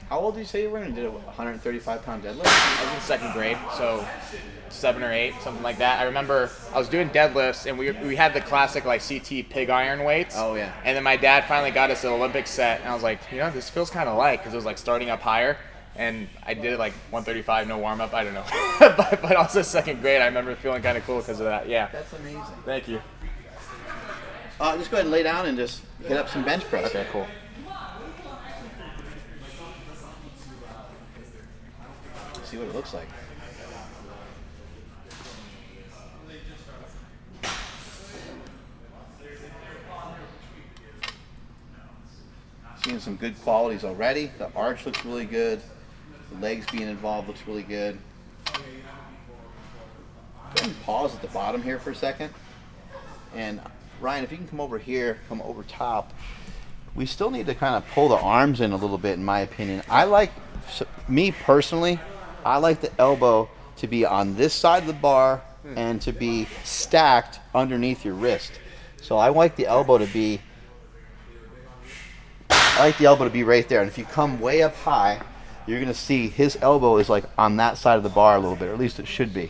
How old did you say you were when you did a 135-pound deadlift? I was in second grade, so 7 or 8, something like that. I remember I was doing deadlifts, and we had the classic like CT pig iron weights. Oh, yeah. And then my dad finally got us an Olympic set, and I was like, this feels kind of light because it was like starting up higher. And I did it like 135, no warm up. I don't know, but also second grade, I remember feeling kind of cool because of that. Yeah. That's amazing. Thank you. Just go ahead and lay down and just hit up some bench press. Okay, cool. See what it looks like. Seeing some good qualities already. The arch looks really good. The legs being involved looks really good. Go ahead and pause at the bottom here for a second. And Ryan, if you can come over here, come over top. We still need to kind of pull the arms in a little bit, in my opinion. Me personally, I like the elbow to be on this side of the bar and to be stacked underneath your wrist. So I like the elbow to be right there. And if you come way up high, you're going to see his elbow is like on that side of the bar a little bit, or at least it should be.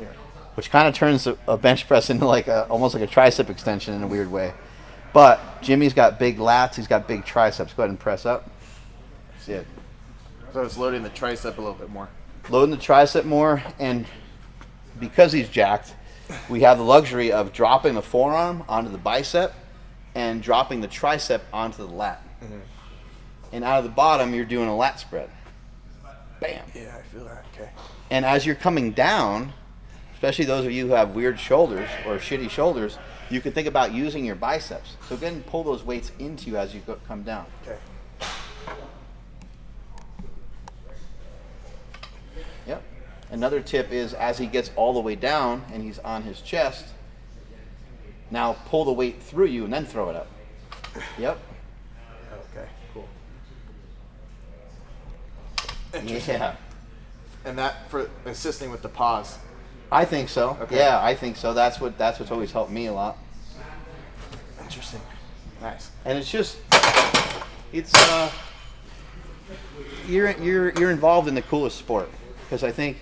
Yeah. Which kind of turns a bench press into like almost like a tricep extension in a weird way. But Jimmy's got big lats, he's got big triceps. Go ahead and press up. See it. So it's loading the tricep a little bit more. Loading the tricep more, and because he's jacked, we have the luxury of dropping the forearm onto the bicep and dropping the tricep onto the lat. Mm-hmm. And out of the bottom, you're doing a lat spread. Bam. Yeah, I feel that. Okay. And as you're coming down, especially those of you who have weird shoulders or shitty shoulders, you can think about using your biceps. So go ahead and pull those weights into you as you come down. Okay. Yep. Another tip is as he gets all the way down and he's on his chest, now pull the weight through you and then throw it up. Yep. Okay, cool. Yeah. And that for assisting with the pause. I think so. Okay. Yeah, I think so. That's what's always helped me a lot. Interesting. Nice. And it's you're involved in the coolest sport, because I think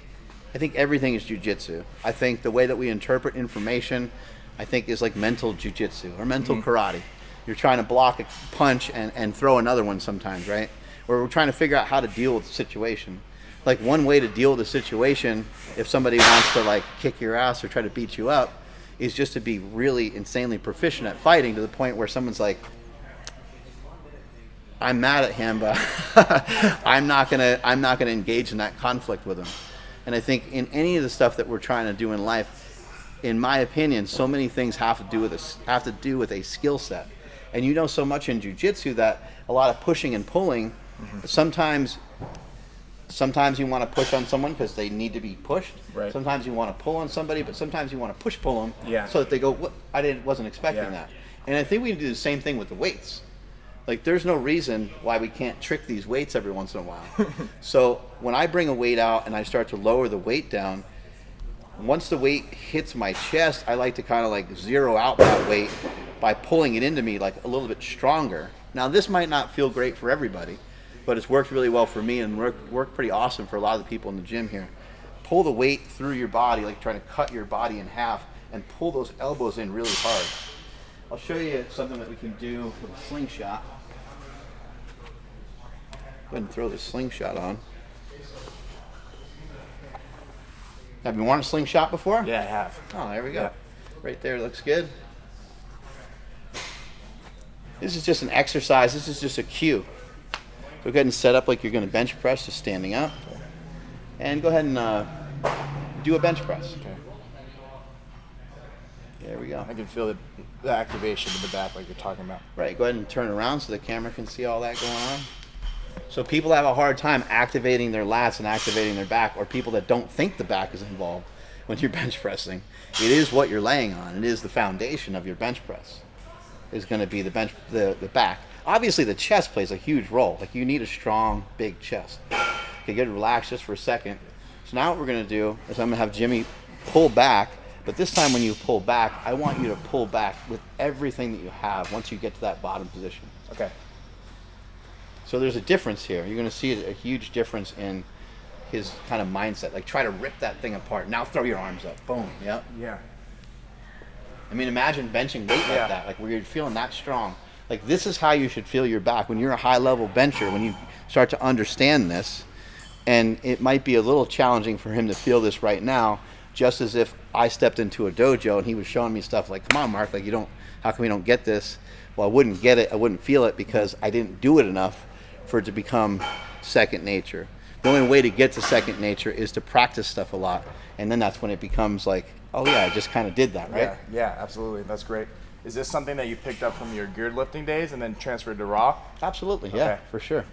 everything is jiu-jitsu. I think the way that we interpret information, I think, is like mental jiu-jitsu or mental karate. You're trying to block a punch and throw another one sometimes, right? Or we're trying to figure out how to deal with the situation. Like one way to deal with a situation, if somebody wants to like kick your ass or try to beat you up, is just to be really insanely proficient at fighting to the point where someone's like, I'm mad at him, but I'm not gonna engage in that conflict with him. And I think in any of the stuff that we're trying to do in life, in my opinion, so many things have to do with a skill set. And you know so much in jiu-jitsu that a lot of pushing and pulling, sometimes you want to push on someone because they need to be pushed. Right. Sometimes you want to pull on somebody, but sometimes you want to pull them Yeah. so that they go, "What? Wasn't expecting that." And I think we can do the same thing with the weights. Like, there's no reason why we can't trick these weights every once in a while. So when I bring a weight out and I start to lower the weight down, once the weight hits my chest, I like to kind of like zero out that weight by pulling it into me like a little bit stronger. Now, this might not feel great for everybody, but it's worked really well for me and worked pretty awesome for a lot of the people in the gym here. Pull the weight through your body, like trying to cut your body in half, and pull those elbows in really hard. I'll show you something that we can do with a slingshot. Go ahead and throw the slingshot on. Have you worn a slingshot before? Yeah, I have. Oh, there we go. Yeah. Right there, looks good. This is just an exercise. This is just a cue. Go ahead and set up like you're going to bench press, just standing up. And go ahead and do a bench press. Okay. There we go. I can feel the activation in the back like you're talking about. Right, go ahead and turn around so the camera can see all that going on. So people have a hard time activating their lats and activating their back, or people that don't think the back is involved when you're bench pressing. It is what you're laying on. It is the foundation of your bench press. Is going to be the back. Obviously, the chest plays a huge role. Like, you need a strong, big chest. Okay, get relaxed just for a second. So now what we're going to do is I'm going to have Jimmy pull back, but this time when you pull back, I want you to pull back with everything that you have once you get to that bottom position. Okay. So there's a difference here. You're going to see a huge difference in his kind of mindset. Like, try to rip that thing apart. Now throw your arms up. Boom. Yep. Yeah. I mean, imagine benching weight like that, like where you're feeling that strong. Like, this is how you should feel your back when you're a high-level bencher, when you start to understand this. And it might be a little challenging for him to feel this right now, just as if I stepped into a dojo and he was showing me stuff like, come on, Mark, like, how come you don't get this? Well, I wouldn't get it, I wouldn't feel it because I didn't do it enough for it to become second nature. The only way to get to second nature is to practice stuff a lot. And then that's when it becomes like, oh yeah, I just kind of did that, right? Yeah, absolutely. That's great. Is this something that you picked up from your geared lifting days and then transferred to raw? Absolutely, yeah, for sure.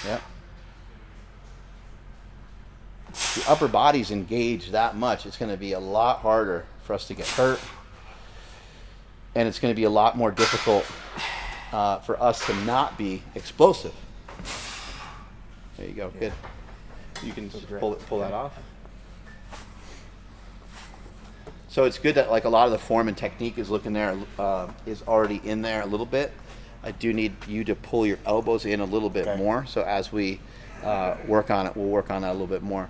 Yeah. The upper body's engaged that much, it's going to be a lot harder for us to get hurt. And it's going to be a lot more difficult for us to not be explosive. There you go, good. You can just pull that off. So it's good that like a lot of the form and technique is looking there, is already in there a little bit. I do need you to pull your elbows in a little bit more. So as we work on it, we'll work on that a little bit more.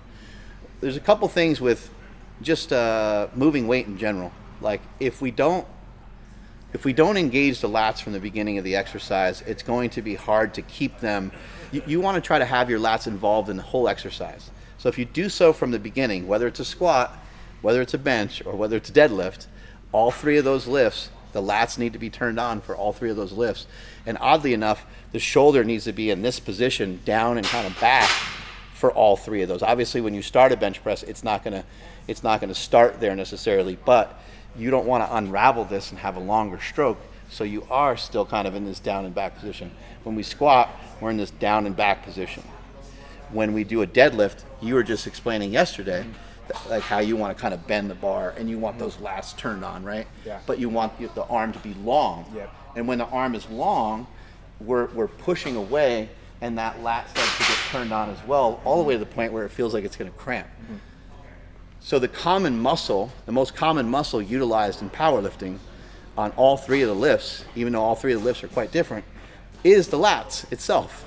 There's a couple things with just moving weight in general. Like if we don't engage the lats from the beginning of the exercise, it's going to be hard to keep them. You want to try to have your lats involved in the whole exercise. So if you do so from the beginning, whether it's a squat, whether it's a bench, or whether it's a deadlift, all three of those lifts, the lats need to be turned on for all three of those lifts. And oddly enough, the shoulder needs to be in this position, down and kind of back for all three of those. Obviously, when you start a bench press, it's not gonna start there necessarily, but you don't want to unravel this and have a longer stroke, so you are still kind of in this down and back position. When we squat, we're in this down and back position. When we do a deadlift, you were just explaining yesterday, like how you want to kind of bend the bar and you want those lats turned on, right? Yeah. But you want the arm to be long. Yep. And when the arm is long, we're pushing away, and that lat starts to get turned on as well, all the way to the point where it feels like it's going to cramp. Mm-hmm. So the most common muscle utilized in powerlifting on all three of the lifts, even though all three of the lifts are quite different, is the lats itself.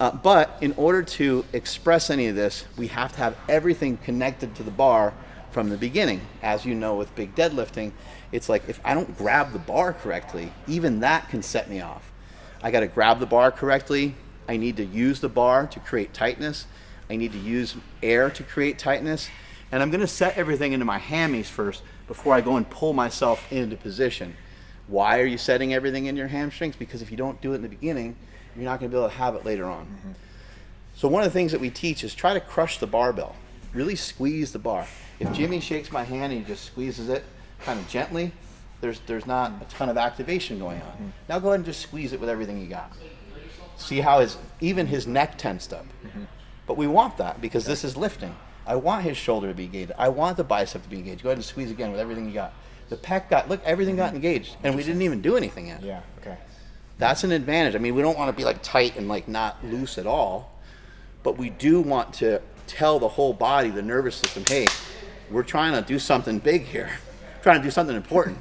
But in order to express any of this, we have to have everything connected to the bar from the beginning. As you know, with big deadlifting, it's like if I don't grab the bar correctly, even that can set me off. I got to grab the bar correctly. I need to use the bar to create tightness. I need to use air to create tightness. And I'm going to set everything into my hammies first before I go and pull myself into position. Why are you setting everything in your hamstrings? Because if you don't do it in the beginning, you're not going to be able to have it later on. Mm-hmm. So one of the things that we teach is try to crush the barbell. Really squeeze the bar. If Jimmy shakes my hand and he just squeezes it kind of gently, there's not a ton of activation going on. Mm-hmm. Now go ahead and just squeeze it with everything you got. See how even his neck tensed up. Mm-hmm. But we want that because this is lifting. I want his shoulder to be engaged. I want the bicep to be engaged. Go ahead and squeeze again with everything you got. The pec everything got engaged, and we didn't even do anything yet. Yeah, okay. That's an advantage. I mean, we don't want to be like tight and like not loose at all, but we do want to tell the whole body, the nervous system, hey, we're trying to do something big here, trying to do something important.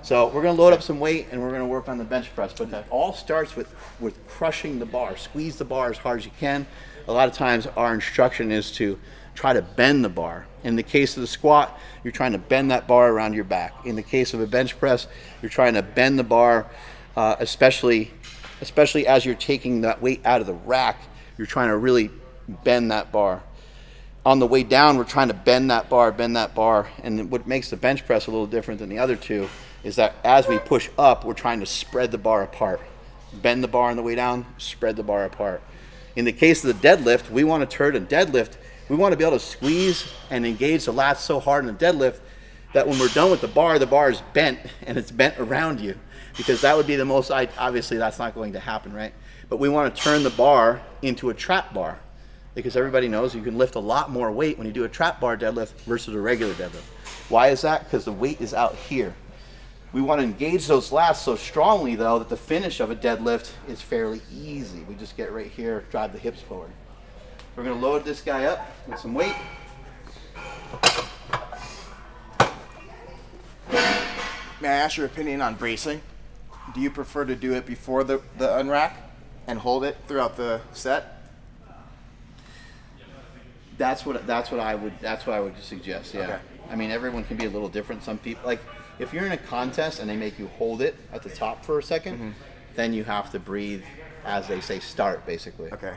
So we're going to load up some weight and we're going to work on the bench press, but that all starts with crushing the bar. Squeeze the bar as hard as you can. A lot of times our instruction is to try to bend the bar. In the case of the squat, you're trying to bend that bar around your back. In the case of a bench press, you're trying to bend the bar, especially as you're taking that weight out of the rack, you're trying to really bend that bar. On the way down, we're trying to bend that bar, and then what makes the bench press a little different than the other two is that as we push up, we're trying to spread the bar apart. Bend the bar on the way down, spread the bar apart. In the case of the deadlift, we want to turn a deadlift. We want to be able to squeeze and engage the lats so hard in the deadlift that when we're done with the bar is bent, and it's bent around you, because that would be the most, obviously that's not going to happen, right? But we want to turn the bar into a trap bar, because everybody knows you can lift a lot more weight when you do a trap bar deadlift versus a regular deadlift. Why is that? Because the weight is out here. We want to engage those lats so strongly, though, that the finish of a deadlift is fairly easy. We just get right here, drive the hips forward. We're going to load this guy up with some weight. May I ask your opinion on bracing? Do you prefer to do it before the unrack and hold it throughout the set? That's what I would suggest. Yeah. Okay. I mean, everyone can be a little different. Some people, like, if you're in a contest and they make you hold it at the top for a second, then you have to breathe as they say start, basically. Okay,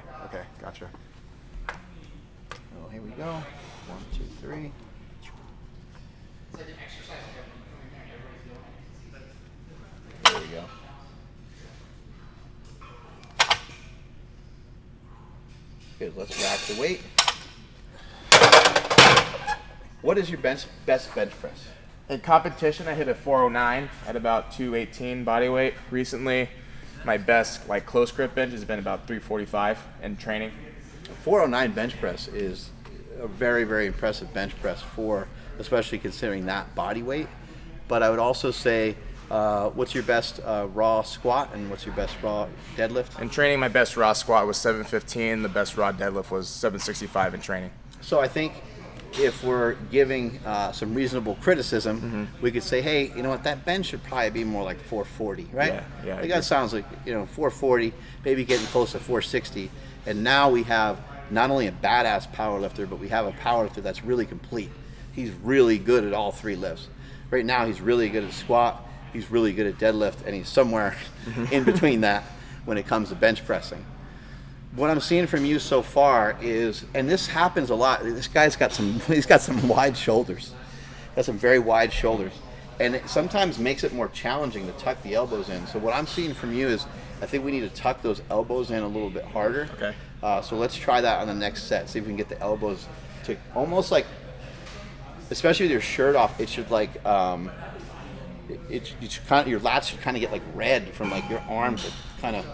gotcha. Oh, here we go. 1, 2, 3. There we go. Good, let's rack the weight. What is your best bench press? In competition, I hit a 409 at about 218 body weight. Recently, my best like close grip bench has been about 345 in training. 409 bench press is a very, very impressive bench press especially considering that body weight. But I would also say, what's your best raw squat and what's your best raw deadlift? In training, my best raw squat was 715. The best raw deadlift was 765 in training. So I think if we're giving some reasonable criticism, we could say, hey, you know what, that bench should probably be more like 440, right? Yeah. Like that sounds like, 440, maybe getting close to 460. And now we have not only a badass power lifter, but we have a power lifter that's really complete. He's really good at all 3 lifts. Right now, he's really good at squat, he's really good at deadlift, and he's somewhere in between that when it comes to bench pressing. What I'm seeing from you so far is, and this happens a lot, this guy's got some wide shoulders. Got some very wide shoulders. And it sometimes makes it more challenging to tuck the elbows in. So what I'm seeing from you is, I think we need to tuck those elbows in a little bit harder. Okay. So let's try that on the next set. See if we can get the elbows to almost like, especially with your shirt off, it should like, your lats should kind of get like red from like your arms are kind of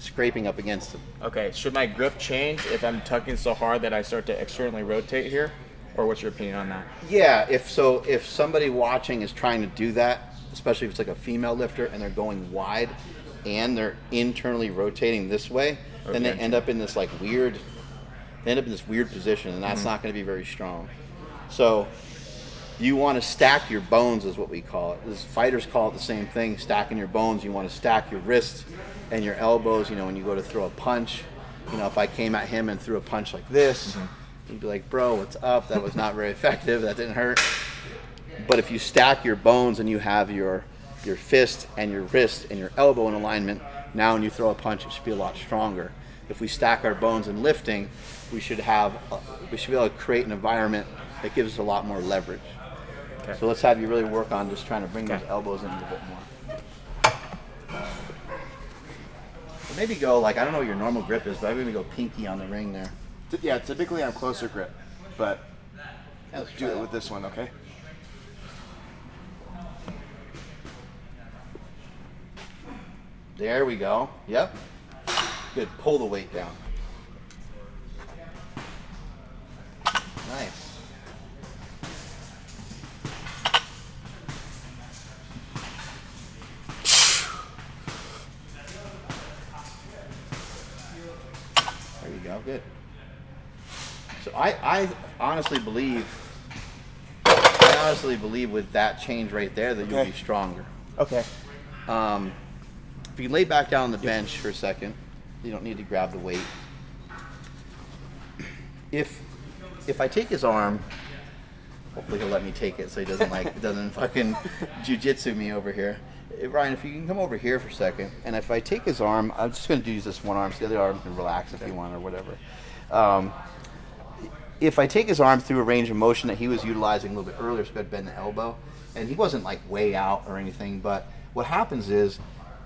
scraping up against them. Okay, should my grip change if I'm tucking so hard that I start to externally rotate here? Or what's your opinion on that? Yeah, if somebody watching is trying to do that, especially if it's like a female lifter and they're going wide and they're internally rotating this way, then they end up in this like weird position, and that's not going to be very strong. So you want to stack your bones is what we call it. As fighters call it the same thing, stacking your bones. You want to stack your wrists and your elbows, when you go to throw a punch. If I came at him and threw a punch like this, he'd be like, bro, what's up? That was not very effective. That didn't hurt. But if you stack your bones and you have your fist and your wrist and your elbow in alignment, now when you throw a punch, it should be a lot stronger. If we stack our bones in lifting, we should be able to create an environment that gives us a lot more leverage. Okay. So let's have you really work on just trying to bring those elbows in a little bit more. So maybe go like, I don't know what your normal grip is, but maybe go pinky on the ring there. Yeah, typically I'm closer grip, but Let's do it with this one, okay? There we go. Yep. Good. Pull the weight down. Nice. There you go. Good. So I honestly believe with that change right there that you'll be stronger. Okay. If you lay back down on the bench for a second, you don't need to grab the weight. If I take his arm, hopefully he'll let me take it so he doesn't fucking jujitsu me over here. Ryan, if you can come over here for a second, and if I take his arm, I'm just going to use this one arm, so the other arm can relax if you want or whatever. If I take his arm through a range of motion that he was utilizing a little bit earlier, so I'd bend the elbow, and he wasn't like way out or anything, but what happens is,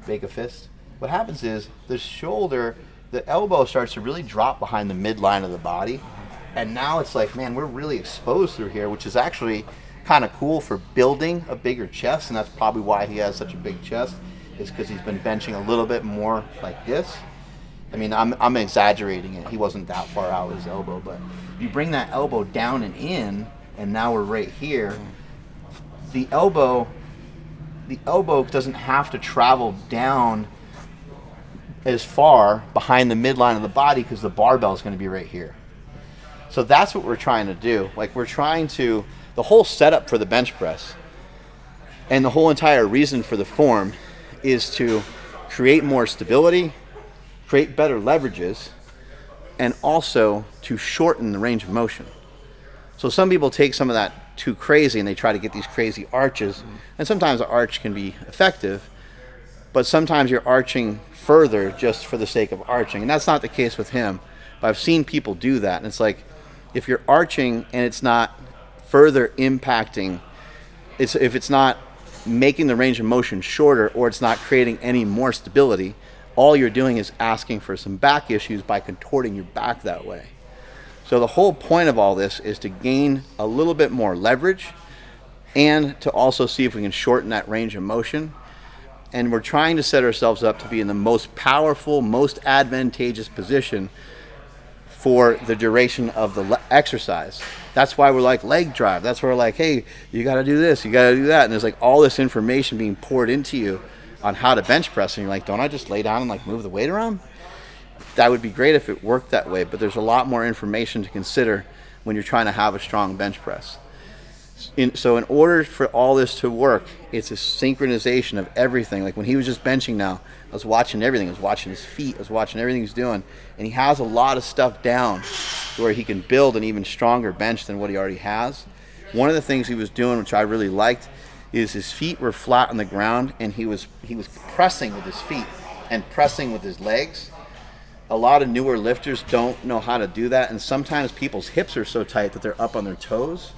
make a fist, what happens is the elbow starts to really drop behind the midline of the body, and now it's like, man, we're really exposed through here, which is actually kind of cool for building a bigger chest, and that's probably why he has such a big chest, is because he's been benching a little bit more like this. I mean, I'm exaggerating it. He wasn't that far out with his elbow, but you bring that elbow down and in, and now we're right here. The elbow doesn't have to travel down as far behind the midline of the body because the barbell is going to be right here. So that's what we're trying to do. Like, the whole setup for the bench press and the whole entire reason for the form is to create more stability, create better leverages, and also to shorten the range of motion. So some people take some of that too crazy and they try to get these crazy arches, and sometimes the arch can be effective, but sometimes you're arching further just for the sake of arching, and that's not the case with him. But I've seen people do that, and it's like, if you're arching and it's not further impacting, if it's not making the range of motion shorter, or it's not creating any more stability, all you're doing is asking for some back issues by contorting your back that way. So the whole point of all this is to gain a little bit more leverage and to also see if we can shorten that range of motion. And we're trying to set ourselves up to be in the most powerful, most advantageous position for the duration of the exercise. That's why we're like leg drive. That's where we're like, hey, you got to do this, you got to do that. And there's like all this information being poured into you on how to bench press. And you're like, don't I just lay down and like move the weight around? That would be great if it worked that way. But there's a lot more information to consider when you're trying to have a strong bench press. So in order for all this to work, it's a synchronization of everything. Like when he was just benching now, I was watching everything. I was watching his feet. I was watching everything he's doing. And he has a lot of stuff down where he can build an even stronger bench than what he already has. One of the things he was doing, which I really liked, is his feet were flat on the ground, and he was pressing with his feet and pressing with his legs. A lot of newer lifters don't know how to do that, and sometimes people's hips are so tight that they're up on their toes.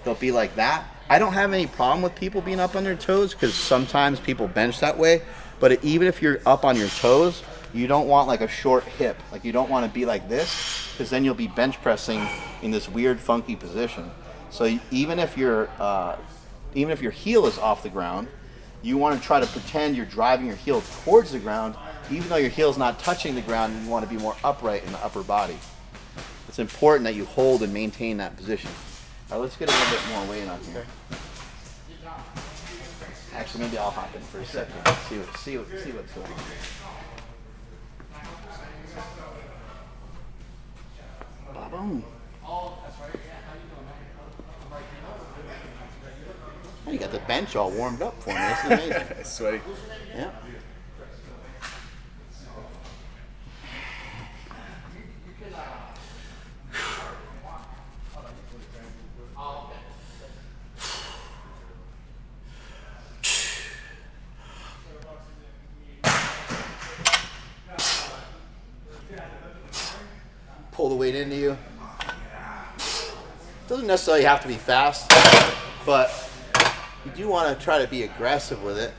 They'll be like that. I don't have any problem with people being up on their toes because sometimes people bench that way. But even if you're up on your toes, you don't want like a short hip. Like you don't want to be like this, because then you'll be bench pressing in this weird, funky position. So even if your heel is off the ground, you want to try to pretend you're driving your heel towards the ground, even though your heel is not touching the ground. And you want to be more upright in the upper body. It's important that you hold and maintain that position. All right, let's get a little bit more weight on here. Actually, maybe I'll hop in for a second. See what's going on. Ba-boom. You got the bench all warmed up for me. This is amazing. It's sweaty. Yeah. Pull the weight into you. Doesn't necessarily have to be fast, but you do want to try to be aggressive with it.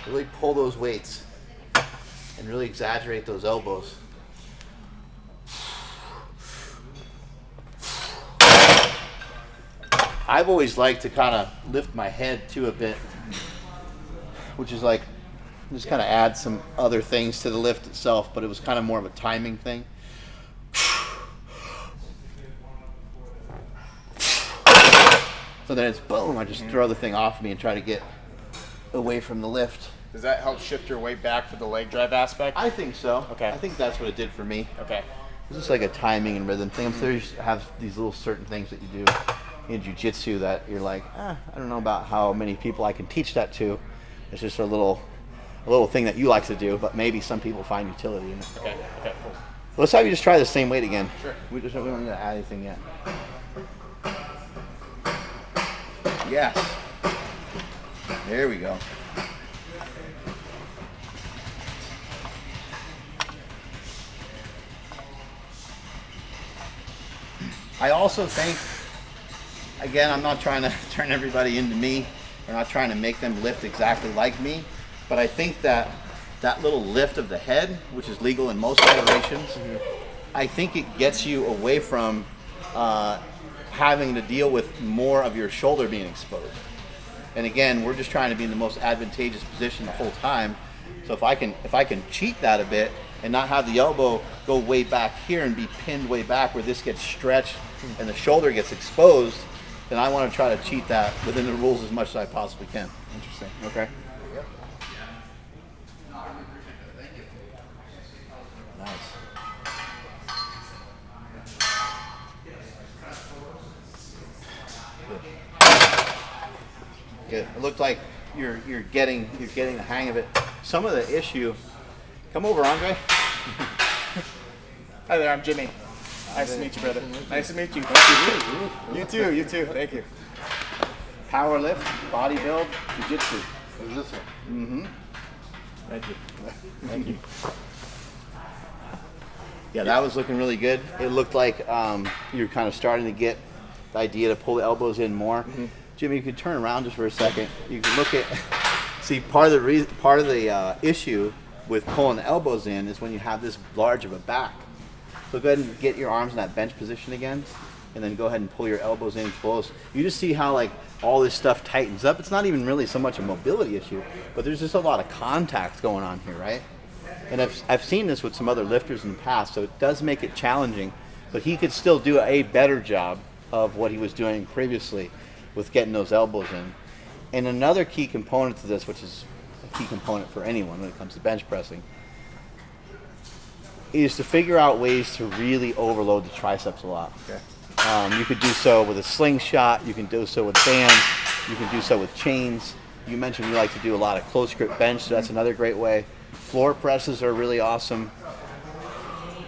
Really pull those weights and really exaggerate those elbows. I've always liked to kind of lift my head too a bit, which is like just kind of add some other things to the lift itself, but it was kind of more of a timing thing. So then it's boom, I just throw the thing off me and try to get away from the lift. Does that help shift your weight back for the leg drive aspect? I think so. Okay. I think that's what it did for me. Okay. It's just like a timing and rhythm thing. I'm sure you have these little certain things that you do in jiu-jitsu that you're like, I don't know about how many people I can teach that to. It's just a little thing that you like to do, but maybe some people find utility in it. Okay, cool. Let's have you just try the same weight again. Sure. We don't need to add anything yet. Yes. There we go. I also think, again, I'm not trying to turn everybody into me. We're not trying to make them lift exactly like me. But I think that little lift of the head, which is legal in most federations, I think it gets you away from having to deal with more of your shoulder being exposed. And again, we're just trying to be in the most advantageous position the whole time. So if I can cheat that a bit and not have the elbow go way back here and be pinned way back where this gets stretched and the shoulder gets exposed, then I want to try to cheat that within the rules as much as I possibly can. Interesting. Okay. Nice. Good. It looked like you're getting the hang of it. Some of the issue. Come over, Andre. Hi there, I'm Jimmy. Nice to meet you, brother. Nice to meet you. Thank you. You too. You too. Thank you. Power lift, body build, jiu-jitsu. Mm-hmm. Thank you. Thank you. Yeah, that was looking really good. It looked like you're kind of starting to get the idea to pull the elbows in more. Mm-hmm. Jimmy, you could turn around just for a second. You can look at, see, part of the issue with pulling the elbows in is when you have this large of a back. So go ahead and get your arms in that bench position again, and then go ahead and pull your elbows in close. You just see how like all this stuff tightens up. It's not even really so much a mobility issue, but there's just a lot of contact going on here, right? And I've seen this with some other lifters in the past, so it does make it challenging, but he could still do a better job of what he was doing previously with getting those elbows in. And another key component to this, which is a key component for anyone when it comes to bench pressing, is to figure out ways to really overload the triceps a lot. Okay. You could do so with a slingshot, you can do so with bands, you can do so with chains. You mentioned you like to do a lot of close grip bench, so that's another great way. Floor presses are really awesome.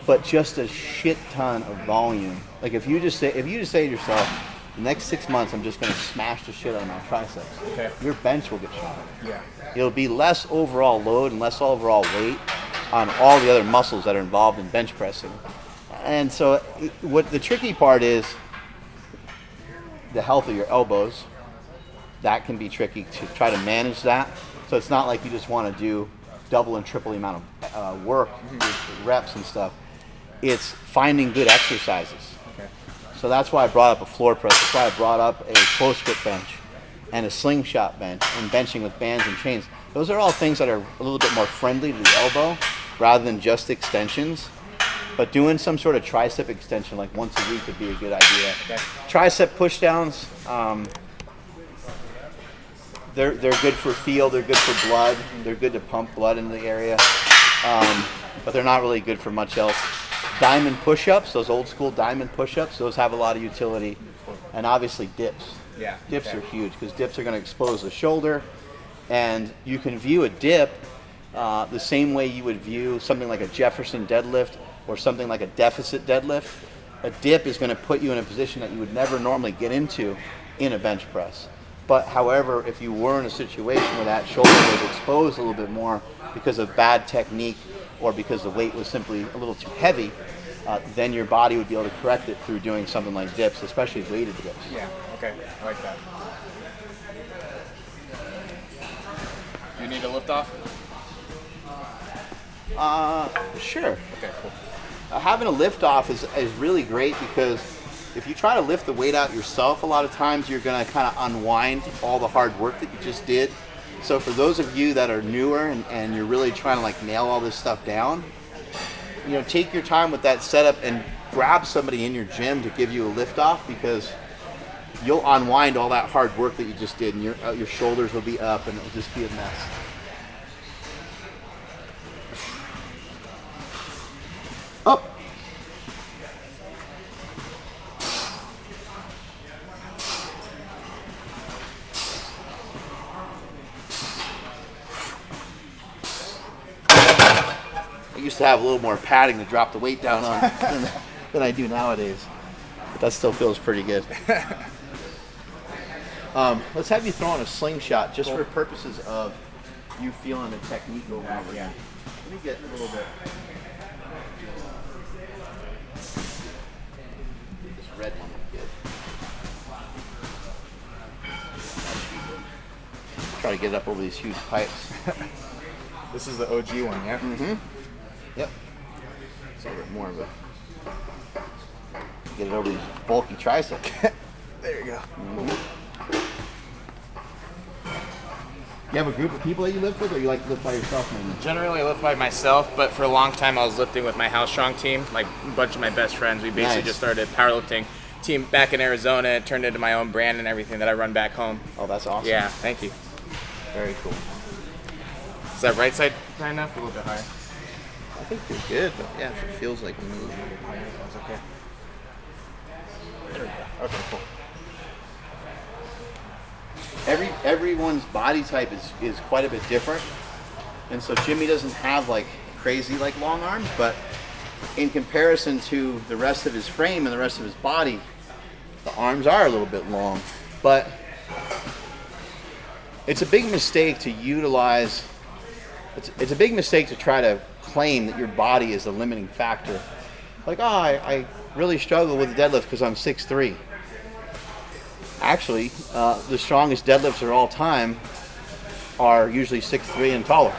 But just a shit ton of volume. Like if you just say to yourself, the next 6 months I'm just gonna smash the shit out of my triceps. Okay. Your bench will get shot. Yeah. It'll be less overall load and less overall weight on all the other muscles that are involved in bench pressing. And so what the tricky part is the health of your elbows. That can be tricky to try to manage that. So it's not like you just want to do double and triple the amount of work with reps and stuff. It's finding good exercises. Okay. So that's why I brought up a floor press. That's why I brought up a close grip bench and a slingshot bench and benching with bands and chains. Those are all things that are a little bit more friendly to the elbow rather than just extensions. But doing some sort of tricep extension like once a week would be a good idea. Okay. Tricep push downs, they're good for feel, they're good for blood, they're good to pump blood into the area, but they're not really good for much else. Diamond push-ups, those old school diamond push-ups, those have a lot of utility. And obviously dips. Yeah. Dips Okay. are huge because dips are going to expose the shoulder, and you can view a dip the same way you would view something like a Jefferson deadlift or something like a deficit deadlift. A dip is going to put you in a position that you would never normally get into in a bench press. But however, if you were in a situation where that shoulder was exposed a little bit more because of bad technique or because the weight was simply a little too heavy, then your body would be able to correct it through doing something like dips, especially weighted dips. Yeah. Okay. I like that. You need a lift off? Sure. Okay. Cool. Having a lift off is really great because if you try to lift the weight out yourself, a lot of times you're going to kind of unwind all the hard work that you just did. So for those of you that are newer and you're really trying to like nail all this stuff down, you know, take your time with that setup and grab somebody in your gym to give you a lift off, because you'll unwind all that hard work that you just did, and your shoulders will be up and it'll just be a mess. Up. I used to have a little more padding to drop the weight down on than I do nowadays. But that still feels pretty good. Let's have you throw on a slingshot just for purposes of you feeling the technique over and over again. Let me get a little bit. This red one would be good. Try to get it up over these huge pipes. This is the OG one, yeah? Mm-hmm. Yep. It's a little bit more of a. Get it over these bulky triceps. There you go. Mm-hmm. You have a group of people that you lift with, or you like to lift by yourself mainly? Generally, I lift by myself, but for a long time, I was lifting with my house strong team, like a bunch of my best friends. We basically Nice. just started a powerlifting team back in Arizona. It turned into my own brand and everything that I run back home. Oh, that's awesome. Yeah, thank you. Very cool. Is that right side high enough? A little bit higher. I think you're good, but yeah, if it feels like you move. That's okay. There we go. Okay, cool. everyone's body type is quite a bit different, and so Jimmy doesn't have like crazy like long arms, but in comparison to the rest of his frame and the rest of his body, the arms are a little bit long. But it's a big mistake to utilize. It's a big mistake to try to claim that your body is the limiting factor. Like, oh, I really struggle with the deadlift because I'm 6'3". Actually, the strongest deadlifters of all time are usually 6'3" and taller.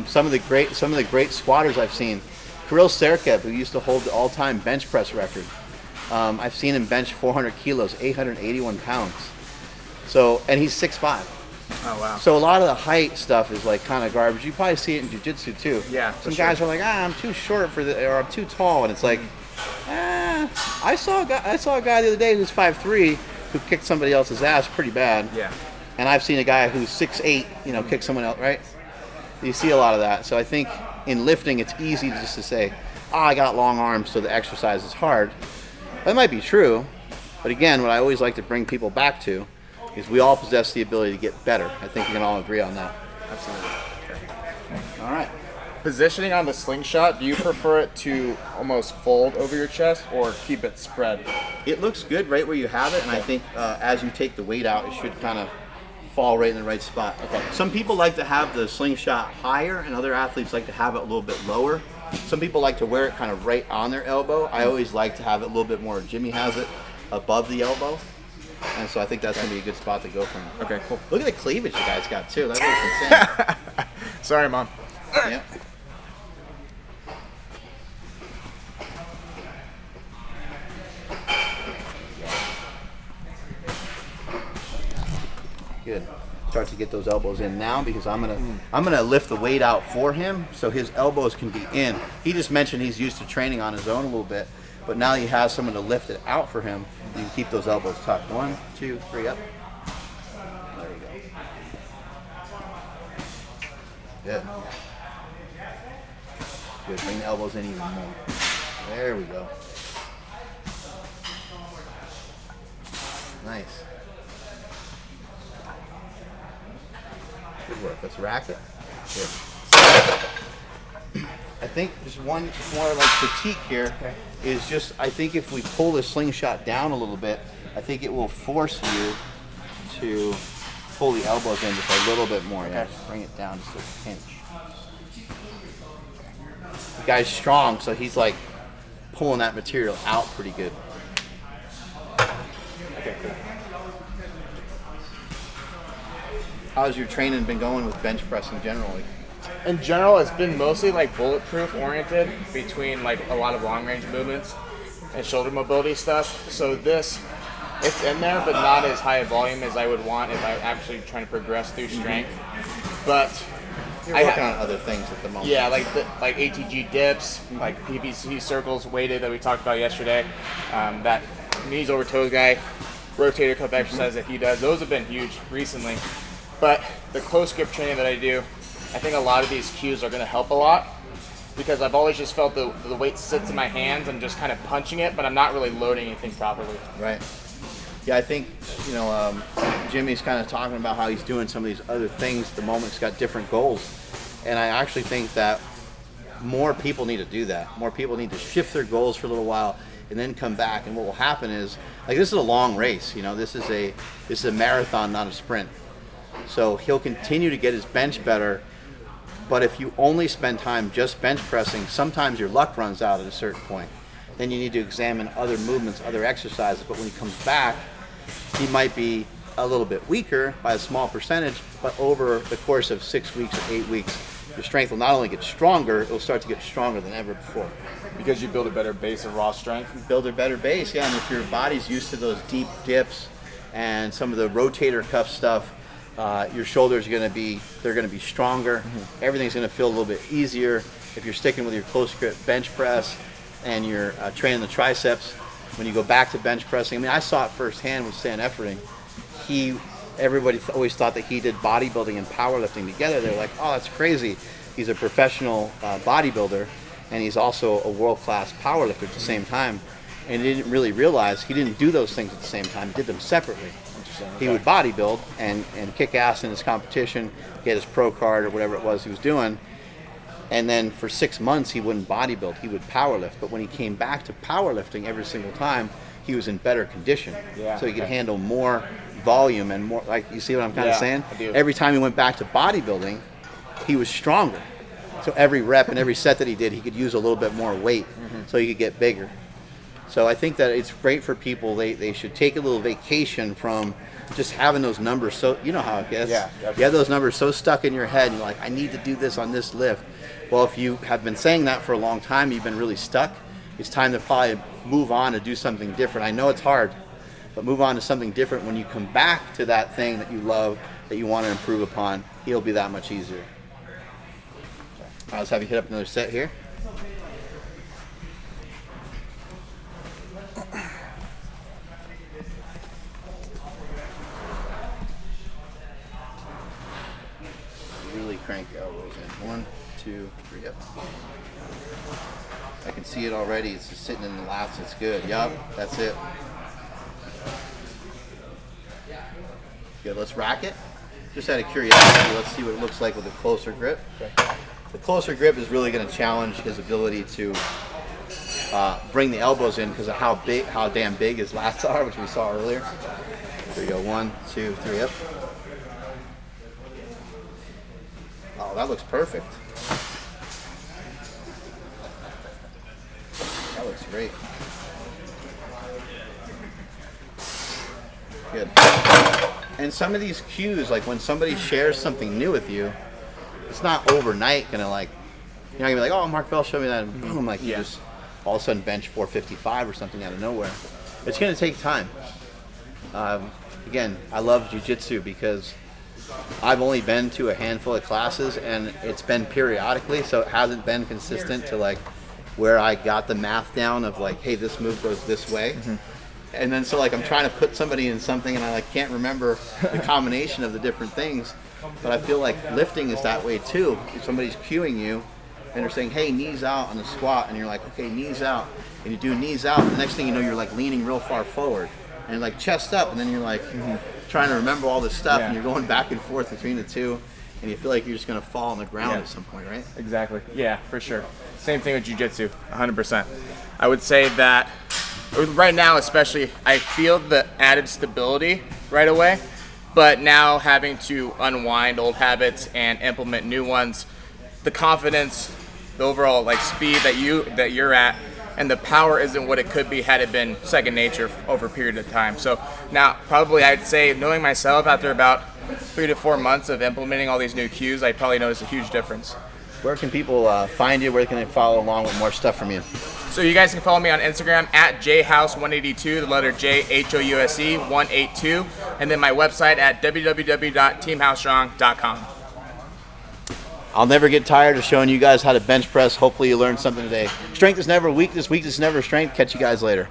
Some of the great squatters I've seen, Kirill Serkev, who used to hold the all-time bench press record. I've seen him bench 400 kilos, 881 pounds. So, and he's 6'5". Oh, wow. So a lot of the height stuff is like kind of garbage. You probably see it in jiu-jitsu too. Yeah, Some guys are like, I'm too short for the, or I'm too tall, and it's like, I saw a guy the other day who's 5'3", who kicked somebody else's ass pretty bad. Yeah. And I've seen a guy who's 6'8", kick someone else, right? You see a lot of that. So I think in lifting, it's easy just to say, I got long arms, so the exercise is hard. That might be true, but again, what I always like to bring people back to is we all possess the ability to get better. I think we can all agree on that. Absolutely. Okay. All right. Positioning on the slingshot, do you prefer it to almost fold over your chest or keep it spread? It looks good right where you have it, and I think as you take the weight out, it should kind of fall right in the right spot. Okay. Some people like to have the slingshot higher, and other athletes like to have it a little bit lower. Some people like to wear it kind of right on their elbow. I always like to have it a little bit more. Jimmy has it above the elbow. And so I think that's going to be a good spot to go from. Okay, cool. Look at the cleavage you guys got, too. That looks insane. Sorry, Mom. Yeah. Good. Start to get those elbows in now because I'm gonna lift the weight out for him so his elbows can be in. He just mentioned he's used to training on his own a little bit, but now he has someone to lift it out for him. You can keep those elbows tucked. 1, 2, 3, up. There you go. Good. Good. Bring the elbows in even more. There we go. Nice. Good work. Let's rack it. Good. I think just one more like critique here is just I think if we pull the slingshot down a little bit, I think it will force you to pull the elbows in just a little bit more. Yeah, just bring it down just a pinch. The guy's strong, so he's like pulling that material out pretty good. Okay, cool. How's your training been going with bench pressing generally? In general, it's been mostly like bulletproof oriented between like a lot of long range movements and shoulder mobility stuff. So it's in there, but not as high a volume as I would want if I actually trying to progress through strength. But You're working on other things at the moment. yeah, like ATG dips, like PVC circles weighted that we talked about yesterday. That knees over toes guy, rotator cuff exercise that he does. Those have been huge recently. But the close grip training that I do, I think a lot of these cues are going to help a lot because I've always just felt the weight sits in my hands. I'm just kind of punching it, but I'm not really loading anything properly. Right. Yeah, I think, Jimmy's kind of talking about how he's doing some of these other things at the moment. He's got different goals. And I actually think that more people need to do that. More people need to shift their goals for a little while and then come back. And what will happen is, like, this is a long race. This is a marathon, not a sprint. So he'll continue to get his bench better, but if you only spend time just bench pressing, sometimes your luck runs out at a certain point. Then you need to examine other movements, other exercises, but when he comes back, he might be a little bit weaker by a small percentage, but over the course of 6 weeks or 8 weeks, your strength will not only get stronger, it will start to get stronger than ever before. Because you build a better base of raw strength? Build a better base, yeah, and if your body's used to those deep dips and some of the rotator cuff stuff, your shoulders are going to be stronger. Mm-hmm. Everything's going to feel a little bit easier. If you're sticking with your close grip bench press and you're training the triceps, when you go back to bench pressing, I saw it firsthand with Stan Efferding. Everybody always thought that he did bodybuilding and powerlifting together. They're like, oh, that's crazy. He's a professional bodybuilder, and he's also a world-class powerlifter at the same time. And he didn't really realize he didn't do those things at the same time. He did them separately. he would bodybuild and kick ass in his competition, get his pro card or whatever it was he was doing. And then for 6 months, he wouldn't bodybuild. He would powerlift. But when he came back to powerlifting every single time, he was in better condition. Yeah, so he could handle more volume and more, like, you see what I'm kind of saying? I do. Every time he went back to bodybuilding, he was stronger. So every rep and every set that he did, he could use a little bit more weight so he could get bigger. So I think that it's great for people. They should take a little vacation from just having those numbers. So you know how it gets. Yeah, you have those numbers so stuck in your head, and you're like, I need to do this on this lift. Well, if you have been saying that for a long time, you've been really stuck, it's time to probably move on and do something different. I know it's hard, but move on to something different. When you come back to that thing that you love, that you want to improve upon, it'll be that much easier. Let's have you hit up another set here. Really crank the elbows in. 1, 2, 3, up. I can see it already. It's just sitting in the lats. It's good. Yup, that's it. Good. Let's rack it. Just out of curiosity, let's see what it looks like with a closer grip. The closer grip is really going to challenge his ability to bring the elbows in because of how damn big his lats are, which we saw earlier. There you go. 1, 2, 3, up. Oh, that looks perfect. That looks great. Good. And some of these cues, like when somebody shares something new with you, it's not overnight gonna, like, you're not gonna be like, oh, Mark Bell showed me that, and boom, like you just all of a sudden bench 455 or something out of nowhere. It's gonna take time. Again, I love jiu-jitsu because I've only been to a handful of classes and it's been periodically, so it hasn't been consistent to like where I got the math down of like, hey, this move goes this way. And then so like I'm trying to put somebody in something and I like can't remember the combination of the different things. But I feel like lifting is that way too. If somebody's cueing you and they're saying, hey, knees out on the squat, and you're like, okay, knees out, and you do knees out, the next thing you know, you're like leaning real far forward and like chest up, and then you're like trying to remember all this stuff, and you're going back and forth between the two, and you feel like you're just going to fall on the ground at some point, right? Exactly. Yeah, for sure. Same thing with jiu-jitsu, 100%. I would say that right now especially, I feel the added stability right away, but now having to unwind old habits and implement new ones, the confidence, the overall like speed that you're at, and the power isn't what it could be had it been second nature over a period of time. So now probably I'd say, knowing myself, after about 3 to 4 months of implementing all these new cues, I probably noticed a huge difference. Where can people find you? Where can they follow along with more stuff from you? So you guys can follow me on Instagram at jhouse182, the letter J HOUSE 182, and then my website at www.teamhousestrong.com. I'll never get tired of showing you guys how to bench press. Hopefully you learned something today. Strength is never weakness, weakness is never strength. Catch you guys later.